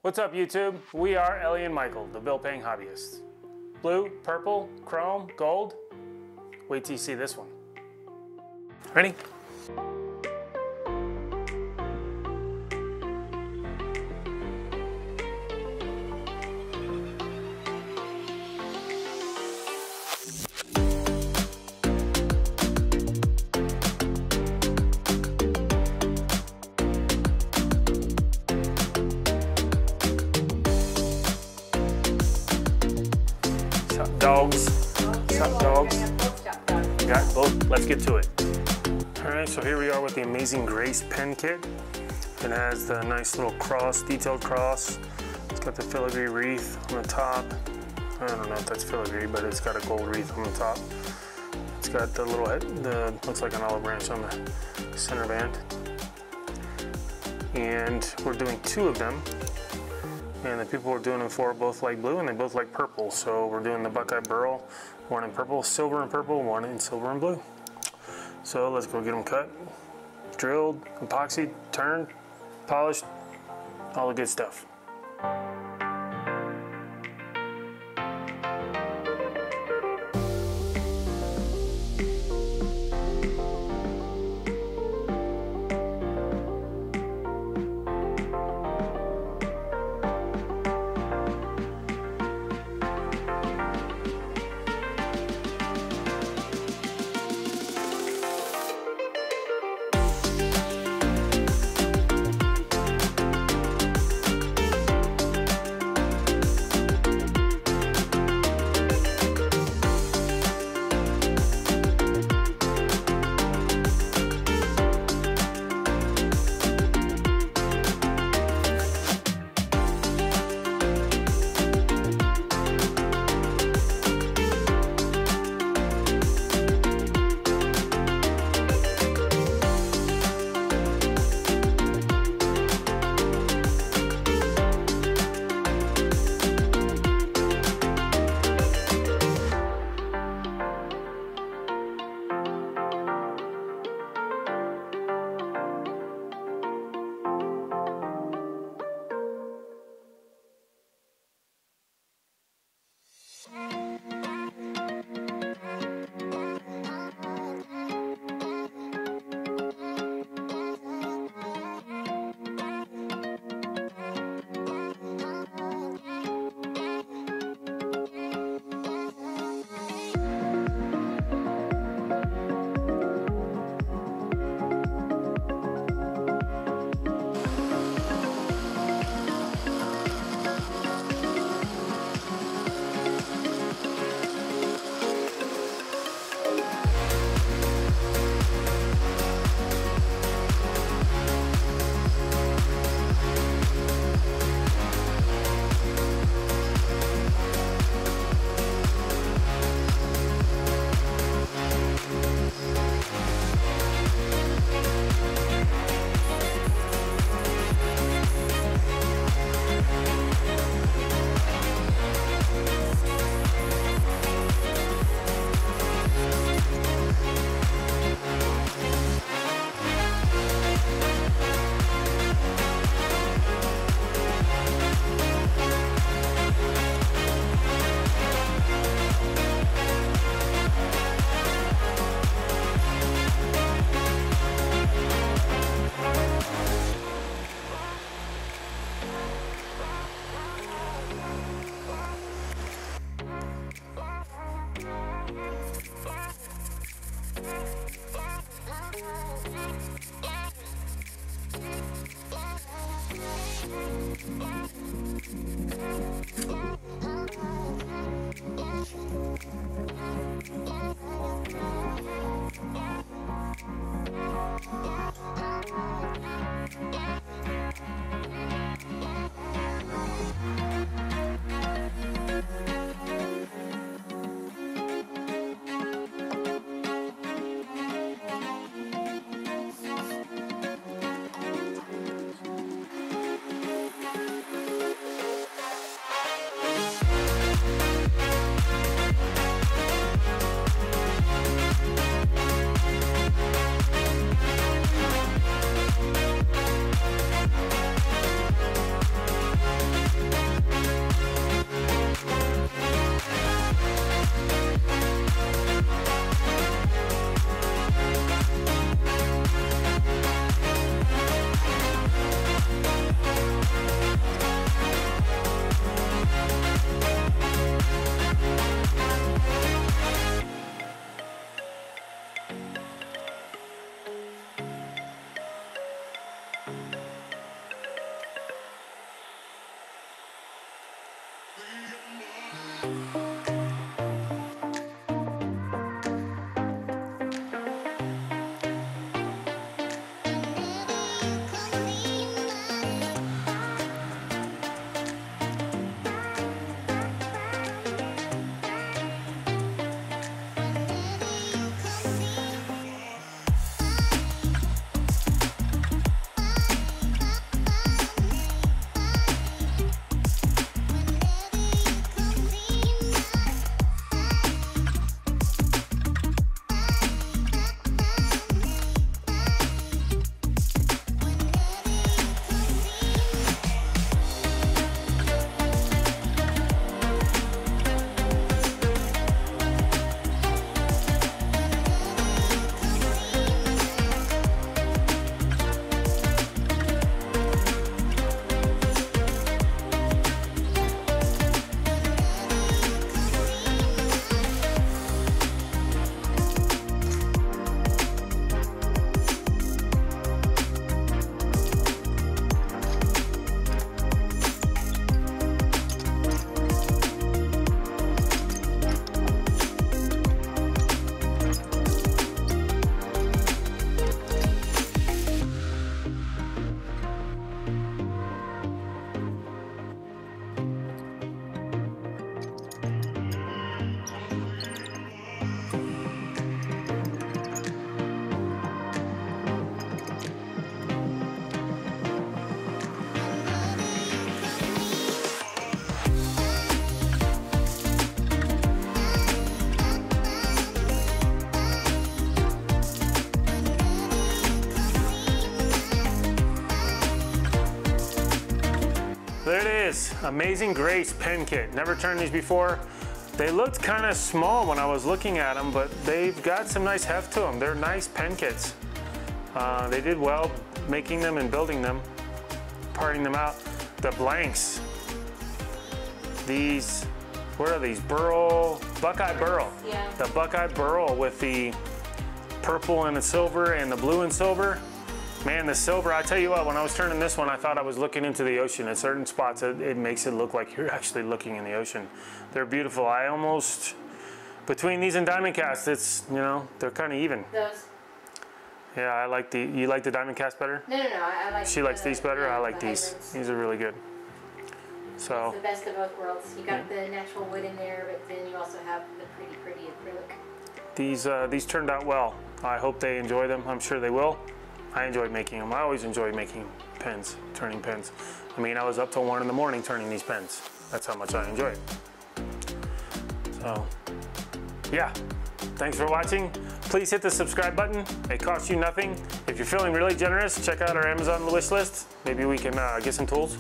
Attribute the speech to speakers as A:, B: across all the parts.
A: What's up, YouTube? We are Ellie and Michael, the Bill Paying Hobbyists. Blue, purple, chrome, gold. Wait till you see this one. Ready? Dogs. What's up, dogs? Got both. Let's get to it. Alright, so here we are with the Amazing Grace pen kit. It has the nice little cross, detailed cross. It's got the filigree wreath on the top. I don't know if that's filigree, but it's got a gold wreath on the top. It's got the little head, looks like an olive branch on the center band. And we're doing two of them. And the people we're doing them for both like blue and they both like purple. So we're doing the Buckeye Burl, one in purple, silver and purple, one in silver and blue. So let's go get them cut, drilled, epoxy, turned, polished, all the good stuff. There it is, Amazing Grace pen kit. Never turned these before. They looked kind of small when I was looking at them, but they've got some nice heft to them. They're nice pen kits. They did well making them and building them, parting them out. The blanks, these, what are these? Burl, Buckeye Burl.
B: Yeah.
A: The Buckeye Burl with the purple and the silver and the blue and silver. Man, the silver, I tell you what, when I was turning this one, I thought I was looking into the ocean. At certain spots, it makes it look like you're actually looking in the ocean. They're beautiful. I almost, between these and diamond cast, it's, you know, they're kind of even.
B: Those?
A: Yeah, I like the, you like the diamond cast better?
B: No, I like
A: She likes these better?
B: Yeah,
A: I like
B: the
A: these.
B: hybrids.
A: These are really good. So.
B: It's the best of both worlds. You got the natural wood in there, but then you also have the pretty acrylic.
A: These turned out well. I hope they enjoy them. I'm sure they will. I enjoy making them. I always enjoy making pens, turning pens. I mean, I was up till 1 in the morning turning these pens. That's how much I enjoy it. So, yeah. Thanks for watching. Please hit the subscribe button. It costs you nothing. If you're feeling really generous, check out our Amazon wish list. Maybe we can get some tools.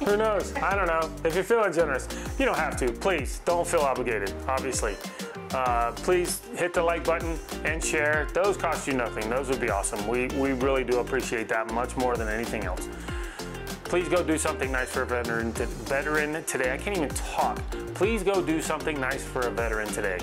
A: Who knows? I don't know. If you're feeling generous, you don't have to. Please, don't feel obligated, obviously. Please hit the like button and share. Those cost you nothing. Those would be awesome. We really do appreciate that much more than anything else. Please go do something nice for a veteran today. I can't even talk. Please go do something nice for a veteran today.